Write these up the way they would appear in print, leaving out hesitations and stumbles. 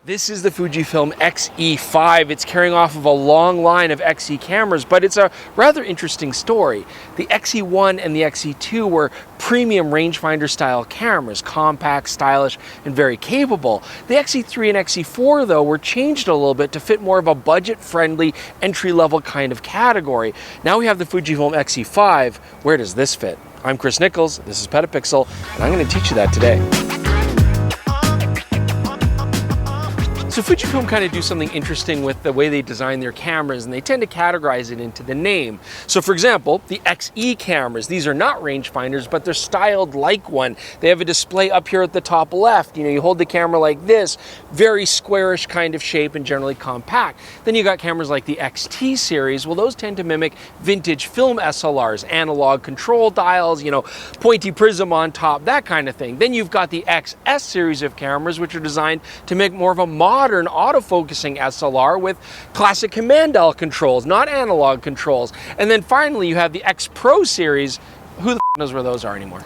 This is the Fujifilm X-E5. It's carrying off of a long line of X-E cameras, but it's a rather interesting story. The X-E1 and the X-E2 were premium rangefinder style cameras, compact, stylish, and very capable. The X-E3 and X-E4 though were changed a little bit to fit more of a budget-friendly, entry-level kind of category. Now we have the Fujifilm X-E5. Where does this fit? I'm Chris Niccolls, this is PetaPixel, and I'm going to teach you that today. So Fujifilm kind of do something interesting with the way they design their cameras, and they tend to categorize it into the name. So for example, the X-E cameras, these are not rangefinders, but they're styled like one. They have a display up here at the top left. You know, you hold the camera like this, very squarish kind of shape and generally compact. Then you got cameras like the X-T series. Well, those tend to mimic vintage film SLRs, analog control dials, you know, pointy prism on top, that kind of thing. Then you've got the XS series of cameras, which are designed to make more of a modern autofocusing SLR with classic command dial controls, not analog controls. And then finally you have the X Pro series. Who the knows where those are anymore?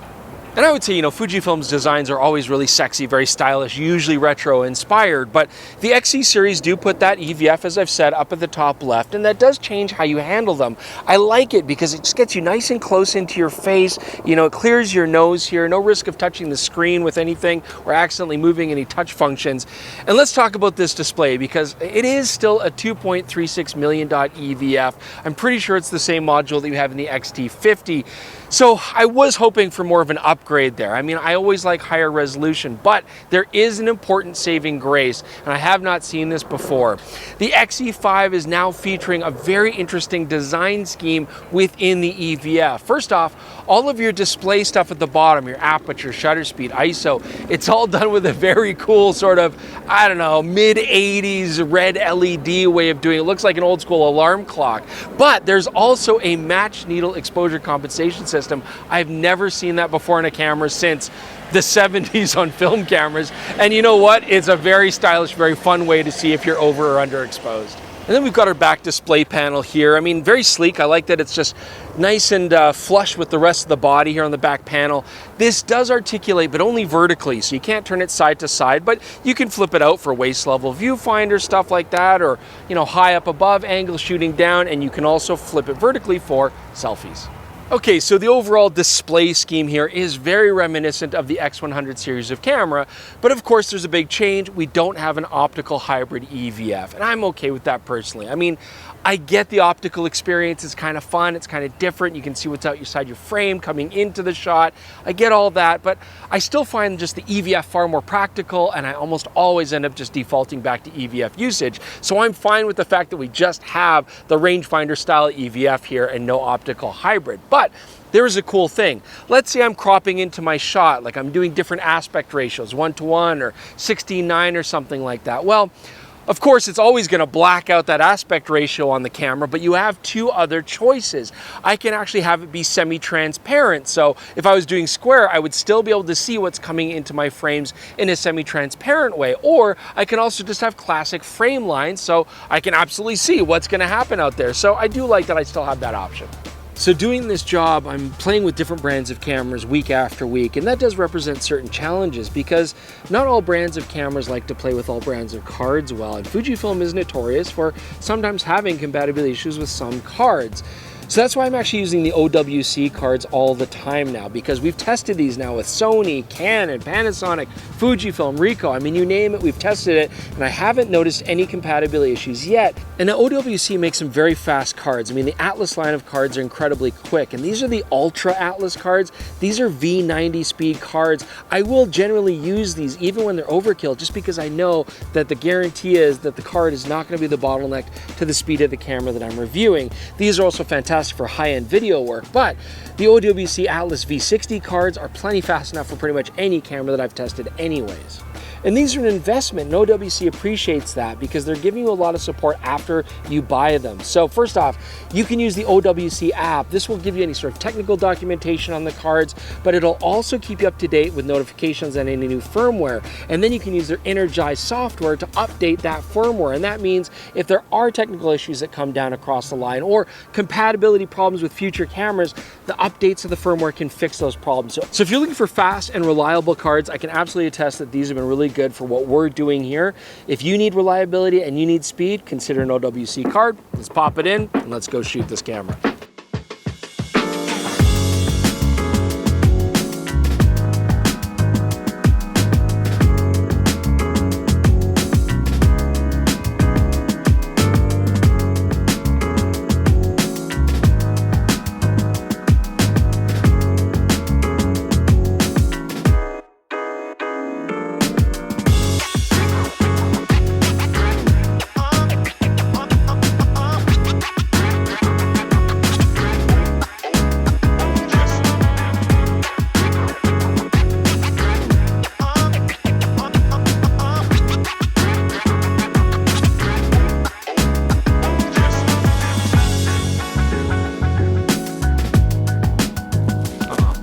And I would say, you know, Fujifilm's designs are always really sexy, very stylish, usually retro inspired, but the X-E series do put that EVF, as I've said, up at the top left, and that does change how you handle them. I like it because it just gets you nice and close into your face. You know, it clears your nose here, no risk of touching the screen with anything or accidentally moving any touch functions. And let's talk about this display because it is still a 2.36 million dot EVF. I'm pretty sure it's the same module that you have in the X-T50. So I was hoping for more of an upgrade there. I mean, I always like higher resolution, but there is an important saving grace, and I have not seen this before. The X-E5 is now featuring a very interesting design scheme within the EVF. First off, all of your display stuff at the bottom, your aperture, shutter speed, ISO, it's all done with a very cool sort of, I don't know, mid-80s red LED way of doing it. It looks like an old school alarm clock. But there's also a match needle exposure compensation system. I've never seen that before in a camera since the 70s on film cameras. And you know what? It's a very stylish, very fun way to see if you're over or underexposed. And then we've got our back display panel here. I mean, very sleek. I like that it's just nice and flush with the rest of the body here on the back panel. This does articulate, but only vertically, so you can't turn it side to side, but you can flip it out for waist level viewfinder, stuff like that, or, you know, high up above, angle shooting down, and you can also flip it vertically for selfies. Okay, so the overall display scheme here is very reminiscent of the X100 series of camera, but of course there's a big change. We don't have an optical hybrid EVF, and I'm okay with that personally. I mean, I get the optical experience, it's kind of fun, it's kind of different. You can see what's outside your frame coming into the shot. I get all that, but I still find just the EVF far more practical, and I almost always end up just defaulting back to EVF usage. So I'm fine with the fact that we just have the rangefinder style EVF here and no optical hybrid. But there's a cool thing. Let's say I'm cropping into my shot, like I'm doing different aspect ratios, 1:1 or 16:9 or something like that. Well, of course, it's always going to black out that aspect ratio on the camera, but you have two other choices. I can actually have it be semi-transparent. So if I was doing square, I would still be able to see what's coming into my frames in a semi-transparent way. Or I can also just have classic frame lines, so I can absolutely see what's going to happen out there. So I do like that I still have that option. So doing this job, I'm playing with different brands of cameras week after week, and that does represent certain challenges because not all brands of cameras like to play with all brands of cards well, and Fujifilm is notorious for sometimes having compatibility issues with some cards. So that's why I'm actually using the OWC cards all the time now, because we've tested these now with Sony, Canon, Panasonic, Fujifilm, Ricoh. I mean, you name it, we've tested it, and I haven't noticed any compatibility issues yet. And the OWC makes some very fast cards. I mean, the Atlas line of cards are incredibly quick, and these are the Ultra Atlas cards. These are V90 speed cards. I will generally use these even when they're overkill, just because I know that the guarantee is that the card is not going to be the bottleneck to the speed of the camera that I'm reviewing. These are also fantastic for high-end video work, but the OWC Atlas V60 cards are plenty fast enough for pretty much any camera that I've tested anyways. And these are an investment, and OWC appreciates that because they're giving you a lot of support after you buy them. So first off, you can use the OWC app. This will give you any sort of technical documentation on the cards, but it'll also keep you up to date with notifications on any new firmware. And then you can use their Energize software to update that firmware. And that means if there are technical issues that come down across the line or compatibility problems with future cameras, the updates of the firmware can fix those problems. So if you're looking for fast and reliable cards, I can absolutely attest that these have been really good for what we're doing here. If you need reliability and you need speed, consider an OWC card. Let's pop it in and let's go shoot this camera.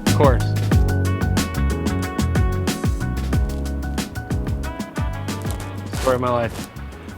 Of course. Story of my life.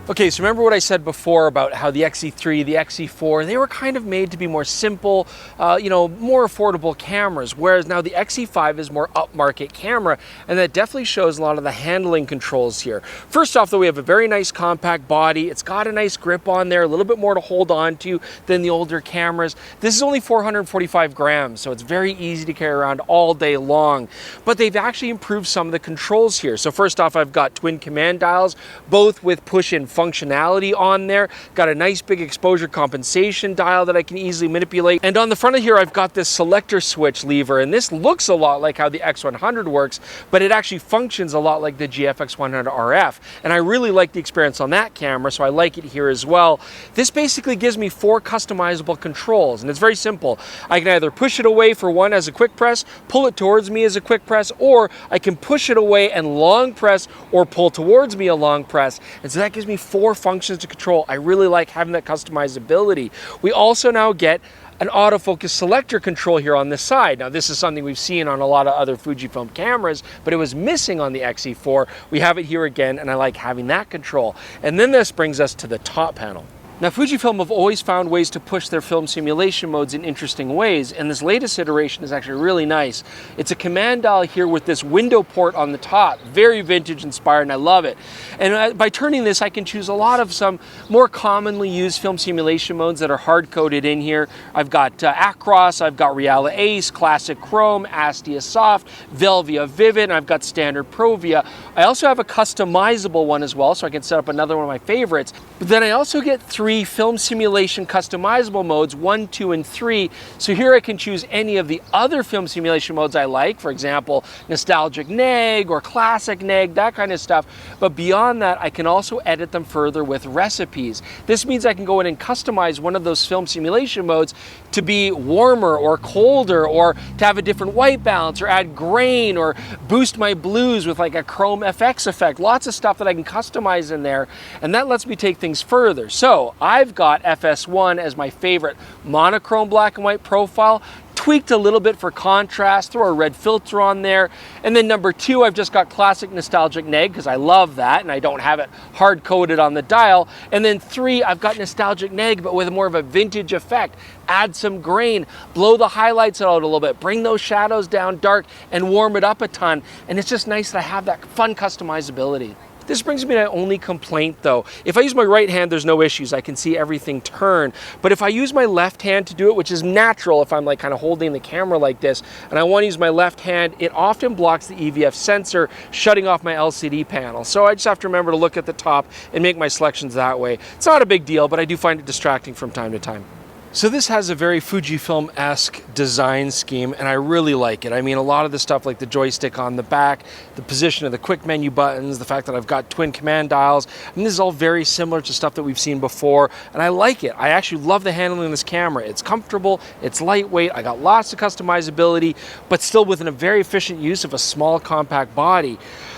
Okay, so remember what I said before about how the X-E3, the X-E4, they were kind of made to be more simple, more affordable cameras, whereas now the X-E5 is more upmarket camera, and that definitely shows a lot of the handling controls here. First off, though, we have a very nice compact body. It's got a nice grip on there, a little bit more to hold on to than the older cameras. This is only 445 grams, so it's very easy to carry around all day long. But they've actually improved some of the controls here. So first off, I've got twin command dials, both with push-in functionality on there. Got a nice big exposure compensation dial that I can easily manipulate. And on the front of here, I've got this selector switch lever, and this looks a lot like how the X100 works, but it actually functions a lot like the GFX100 RF. And I really like the experience on that camera, so I like it here as well. This basically gives me 4 customizable controls, and it's very simple. I can either push it away for one as a quick press, pull it towards me as a quick press, or I can push it away and long press or pull towards me a long press. And so that gives me 4 functions to control. I really like having that customizability. We also now get an autofocus selector control here on this side. Now this is something we've seen on a lot of other Fujifilm cameras, but it was missing on the X-E4. We have it here again, and I like having that control. And then this brings us to the top panel. Now, Fujifilm have always found ways to push their film simulation modes in interesting ways, and this latest iteration is actually really nice. It's a command dial here with this window port on the top, very vintage inspired, and I love it. And by turning this, I can choose a lot of some more commonly used film simulation modes that are hard-coded in here. I've got Acros, I've got Reala Ace, Classic Chrome, Astia Soft, Velvia Vivid, and I've got Standard Provia. I also have a customizable one as well, so I can set up another one of my favorites. But then I also get 3 film simulation customizable modes, 1, 2, and 3. So here I can choose any of the other film simulation modes I like, for example, nostalgic neg or classic neg, that kind of stuff. But beyond that, I can also edit them further with recipes. This means I can go in and customize one of those film simulation modes to be warmer or colder, or to have a different white balance, or add grain, or boost my blues with like a chrome FX effect. Lots of stuff that I can customize in there, and that lets me take things further. So I've got FS1 as my favorite monochrome black and white profile, tweaked a little bit for contrast, throw a red filter on there. And then number 2, I've just got classic nostalgic neg because I love that and I don't have it hard coded on the dial. And then 3, I've got nostalgic neg but with more of a vintage effect. Add some grain, blow the highlights out a little bit, bring those shadows down dark and warm it up a ton. And it's just nice that I have that fun customizability. This brings me to my only complaint though. If I use my right hand, there's no issues. I can see everything turn. But if I use my left hand to do it, which is natural if I'm like kind of holding the camera like this, and I want to use my left hand, it often blocks the EVF sensor, shutting off my LCD panel. So I just have to remember to look at the top and make my selections that way. It's not a big deal, but I do find it distracting from time to time. So this has a very Fujifilm-esque design scheme, and I really like it. I mean, a lot of the stuff like the joystick on the back, the position of the quick menu buttons, the fact that I've got twin command dials, and this is all very similar to stuff that we've seen before, and I like it. I actually love the handling of this camera. It's comfortable, it's lightweight, I got lots of customizability, but still within a very efficient use of a small compact body.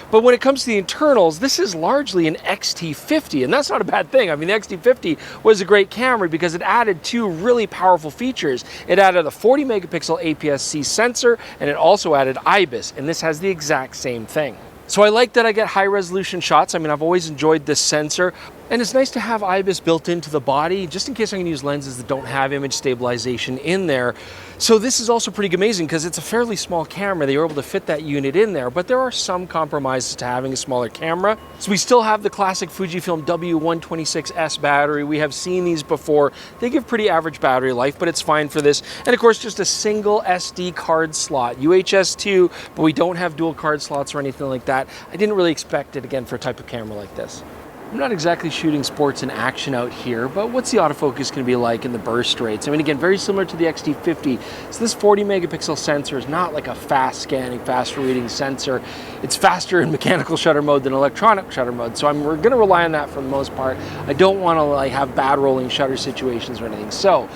But when it comes to the internals, this is largely an XT50, and that's not a bad thing. I mean, the XT50 was a great camera because it added 2 really powerful features. It added a 40 megapixel APS-C sensor, and it also added IBIS, and this has the exact same thing. So I like that I get high resolution shots. I mean, I've always enjoyed this sensor, and it's nice to have IBIS built into the body, just in case I'm gonna use lenses that don't have image stabilization in there. So this is also pretty amazing because it's a fairly small camera. They were able to fit that unit in there, but there are some compromises to having a smaller camera. So we still have the classic Fujifilm W126S battery. We have seen these before. They give pretty average battery life, but it's fine for this. And of course, just a single SD card slot, UHS 2, but we don't have dual card slots or anything like that. I didn't really expect it, again, for a type of camera like this. I'm not exactly shooting sports and action out here, but what's the autofocus going to be like in the burst rates? I mean, again, very similar to the X-T50. So this 40 megapixel sensor is not like a fast scanning, fast reading sensor. It's faster in mechanical shutter mode than electronic shutter mode. So we're going to rely on that for the most part. I don't want to like have bad rolling shutter situations or anything. So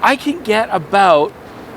I can get about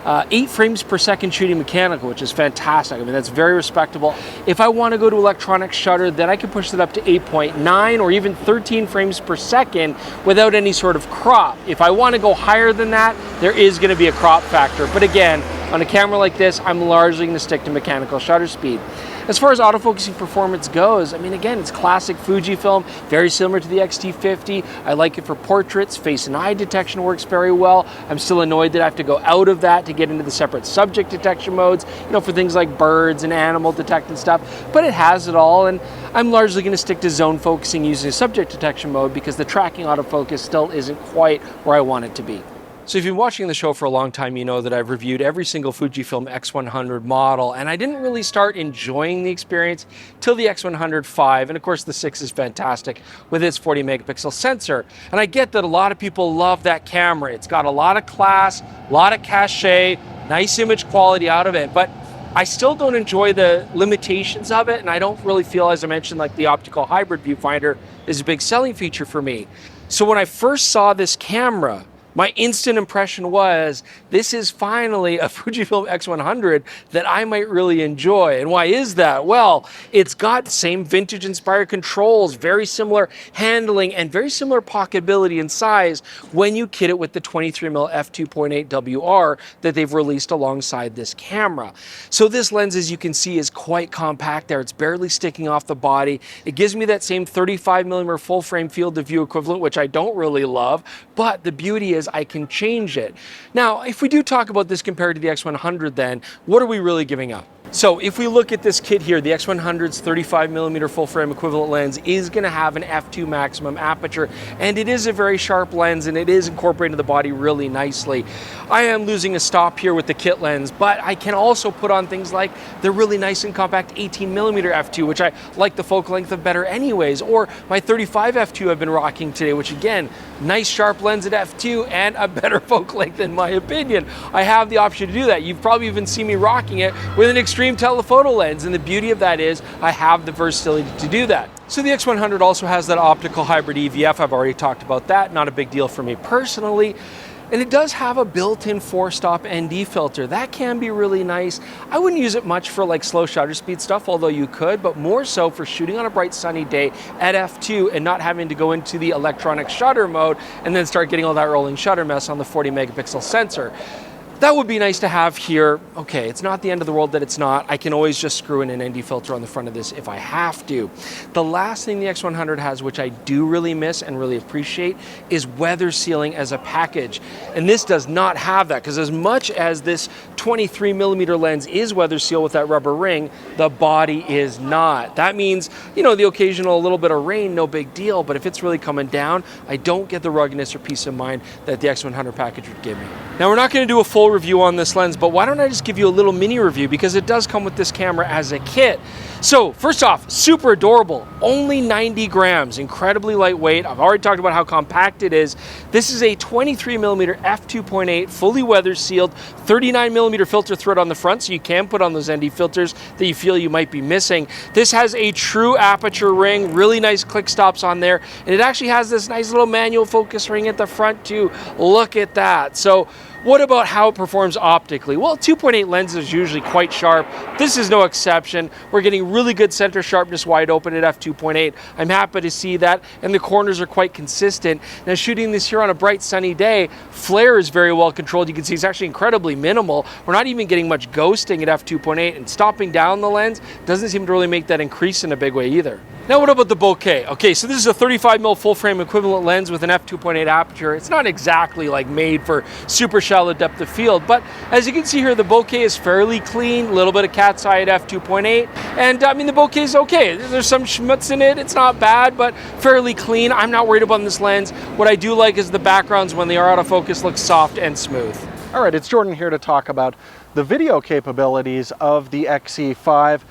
8 frames per second shooting mechanical, which is fantastic. I mean, that's very respectable. If I want to go to electronic shutter, then I can push it up to 8.9 or even 13 frames per second without any sort of crop. If I want to go higher than that, there is going to be a crop factor. But again, on a camera like this, I'm largely going to stick to mechanical shutter speed. As far as autofocusing performance goes, I mean, again, it's classic Fujifilm, very similar to the X-T50. I like it for portraits. Face and eye detection works very well. I'm still annoyed that I have to go out of that to get into the separate subject detection modes, you know, for things like birds and animal detect and stuff, but it has it all, and I'm largely going to stick to zone focusing using subject detection mode because the tracking autofocus still isn't quite where I want it to be. So if you've been watching the show for a long time, you know that I've reviewed every single Fujifilm X100 model, and I didn't really start enjoying the experience till the X100 VI, and of course the 6 is fantastic with its 40 megapixel sensor. And I get that a lot of people love that camera. It's got a lot of class, a lot of cachet, nice image quality out of it, but I still don't enjoy the limitations of it, and I don't really feel, as I mentioned, like the optical hybrid viewfinder is a big selling feature for me. So when I first saw this camera, my instant impression was, this is finally a Fujifilm X100 that I might really enjoy. And why is that? Well, it's got the same vintage-inspired controls, very similar handling, and very similar pocketability and size when you kit it with the 23mm f2.8 WR that they've released alongside this camera. So this lens, as you can see, is quite compact there. It's barely sticking off the body. It gives me that same 35mm full-frame field of view equivalent, which I don't really love, but the beauty is I can change it. Now, if we do talk about this compared to the X100, then what are we really giving up? So if we look at this kit here, the X100's 35mm full frame equivalent lens is going to have an f2 maximum aperture, and it is a very sharp lens, and it is incorporated into the body really nicely. I am losing a stop here with the kit lens, but I can also put on things like the really nice and compact 18mm f2, which I like the focal length of better anyways, or my 35 f2 I've been rocking today, which again, nice sharp lens at f2 and a better focal length in my opinion. I have the option to do that. You've probably even seen me rocking it with an extreme telephoto lens, and the beauty of that is I have the versatility to do that. So the X100 also has that optical hybrid EVF. I've already talked about that. Not a big deal for me personally. And it does have a built-in 4-stop ND filter. That can be really nice. I wouldn't use it much for like slow shutter speed stuff, although you could, but more so for shooting on a bright sunny day at f2 and not having to go into the electronic shutter mode and then start getting all that rolling shutter mess on the 40 megapixel sensor. That would be nice to have here. Okay, it's not the end of the world that it's not. I can always just screw in an ND filter on the front of this if I have to. The last thing the X100 has, which I do really miss and really appreciate, is weather sealing as a package. And this does not have that, because as much as this 23mm lens is weather sealed with that rubber ring, the body is not. That means, you know, the occasional little bit of rain, no big deal, but if it's really coming down, I don't get the ruggedness or peace of mind that the X100 package would give me. Now, we're not going to do a full review on this lens, but why don't I just give you a little mini review, because it does come with this camera as a kit. So first off, super adorable, only 90 grams, incredibly lightweight. I've already talked about how compact it is. This is a 23mm f2.8 fully weather sealed 39mm filter thread on the front, so you can put on those ND filters that you feel you might be missing. This has a true aperture ring, really nice click stops on there, and it actually has this nice little manual focus ring at the front too. Look at that. So What about how it performs optically? Well, 2.8 lens is usually quite sharp. This is no exception. We're getting really good center sharpness wide open at f2.8. I'm happy to see that, and the corners are quite consistent. Now, shooting this here on a bright sunny day, flare is very well controlled. You can see it's actually incredibly minimal. We're not even getting much ghosting at f2.8, and stopping down the lens doesn't seem to really make that increase in a big way either. Now, what about the bokeh? Okay, so this is a 35mm full frame equivalent lens with an f2.8 aperture. It's not exactly like made for super shallow depth of field, but as you can see here, the bokeh is fairly clean, a little bit of cat's eye at f2.8, and I mean, the bokeh is okay. There's some schmutz in it, it's not bad, but fairly clean. I'm not worried about this lens. What I do like is the backgrounds when they are autofocus look soft and smooth. All right, it's Jordan here to talk about the video capabilities of the X-E5.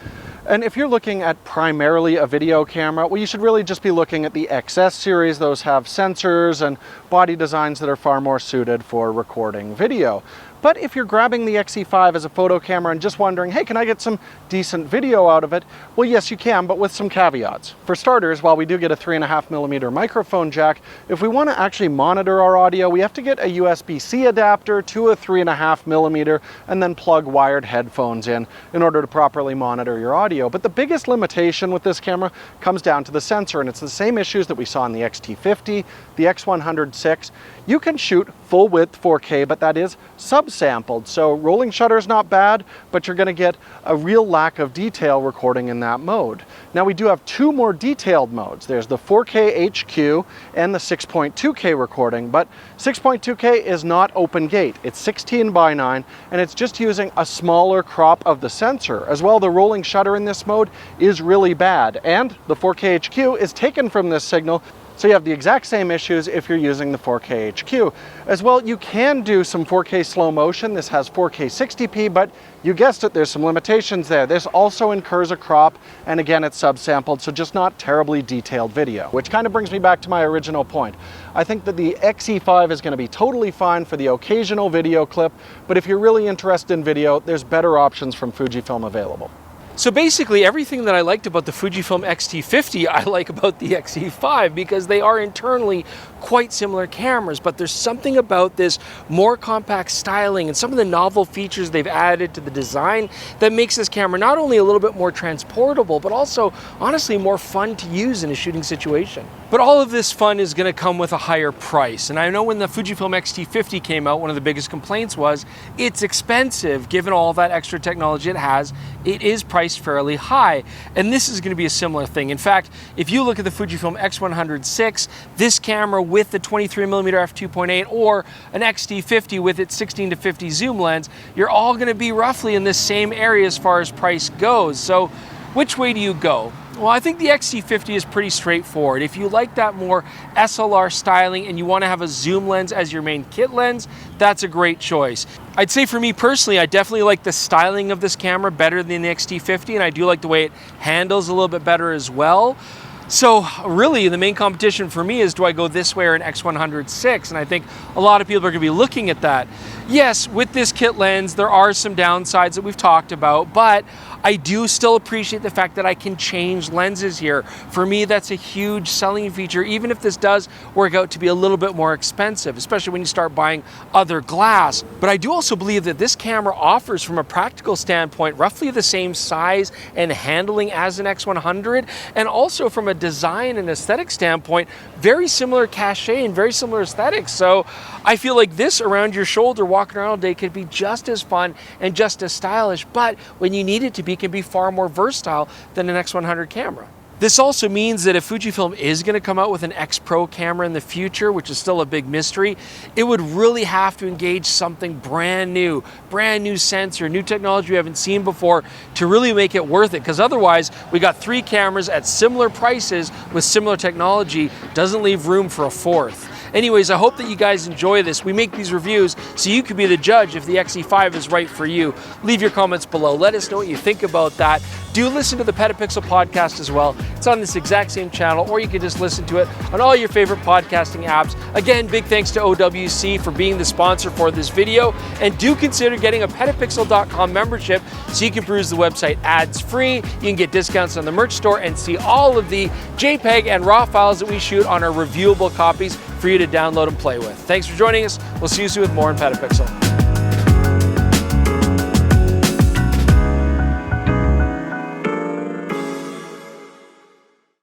And if you're looking at primarily a video camera, well, you should really just be looking at the XS series. Those have sensors and body designs that are far more suited for recording video. But if you're grabbing the X-E5 as a photo camera and just wondering, hey, can I get some decent video out of it? Well, yes, you can, but with some caveats. For starters, while we do get a 3.5mm microphone jack, if we want to actually monitor our audio, we have to get a USB-C adapter to a 3.5mm and then plug wired headphones in order to properly monitor your audio. But the biggest limitation with this camera comes down to the sensor, and it's the same issues that we saw in the X-T50, the X100 VI. You can shoot full width 4K, but that is subsampled. So rolling shutter is not bad, but you're going to get a real lack of detail recording in that mode. Now, we do have two more detailed modes. There's the 4K HQ and the 6.2K recording, but 6.2K is not open gate. It's 16:9, and it's just using a smaller crop of the sensor. As well, the rolling shutter in this mode is really bad, and the 4K HQ is taken from this signal. So you have the exact same issues if you're using the 4K HQ. As well, you can do some 4K slow motion. This has 4K 60p, but you guessed it, there's some limitations there. This also incurs a crop, and again, it's subsampled, so just not terribly detailed video, which kind of brings me back to my original point. I think that the X-E5 is going to be totally fine for the occasional video clip, but if you're really interested in video, there's better options from Fujifilm available. So basically everything that I liked about the Fujifilm X-T50, I like about the X-E5, because they are internally quite similar cameras, but there's something about this more compact styling and some of the novel features they've added to the design that makes this camera not only a little bit more transportable, but also honestly more fun to use in a shooting situation. But all of this fun is going to come with a higher price. And I know when the Fujifilm X-T50 came out, one of the biggest complaints was it's expensive. Given all that extra technology it has, it is priced fairly high. And this is going to be a similar thing. In fact, if you look at the Fujifilm X100 VI, this camera with the 23mm f2.8 or an X-T50 with its 16-50 zoom lens, you're all going to be roughly in the same area as far as price goes. So which way do you go? Well, I think the X-T50 is pretty straightforward. If you like that more SLR styling and you want to have a zoom lens as your main kit lens, that's a great choice. I'd say for me personally, I definitely like the styling of this camera better than the X-T50, and I do like the way it handles a little bit better as well. So really the main competition for me is, do I go this way or an X100 VI? And I think a lot of people are going to be looking at that. Yes, with this kit lens, there are some downsides that we've talked about, but I do still appreciate the fact that I can change lenses here. For me, that's a huge selling feature, even if this does work out to be a little bit more expensive, especially when you start buying other glass. But I do also believe that this camera offers, from a practical standpoint, roughly the same size and handling as an X100, and also from a design and aesthetic standpoint, very similar cachet and very similar aesthetics. So I feel like this around your shoulder walking around all day could be just as fun and just as stylish, but when you need it to be, can be far more versatile than an X100 camera. This also means that if Fujifilm is going to come out with an X Pro camera in the future, which is still a big mystery, it would really have to engage something brand new sensor, new technology we haven't seen before to really make it worth it. Because otherwise, we got three cameras at similar prices with similar technology, doesn't leave room for a fourth. Anyways, I hope that you guys enjoy this. We make these reviews so you can be the judge if the X-E5 is right for you. Leave your comments below. Let us know what you think about that. Do listen to the PetaPixel podcast as well. It's on this exact same channel, or you can just listen to it on all your favorite podcasting apps. Again, big thanks to OWC for being the sponsor for this video. And do consider getting a PetaPixel.com membership so you can peruse the website ads-free. You can get discounts on the merch store and see all of the JPEG and RAW files that we shoot on our reviewable copies for you to download and play with. Thanks for joining us. We'll see you soon with more on PetaPixel.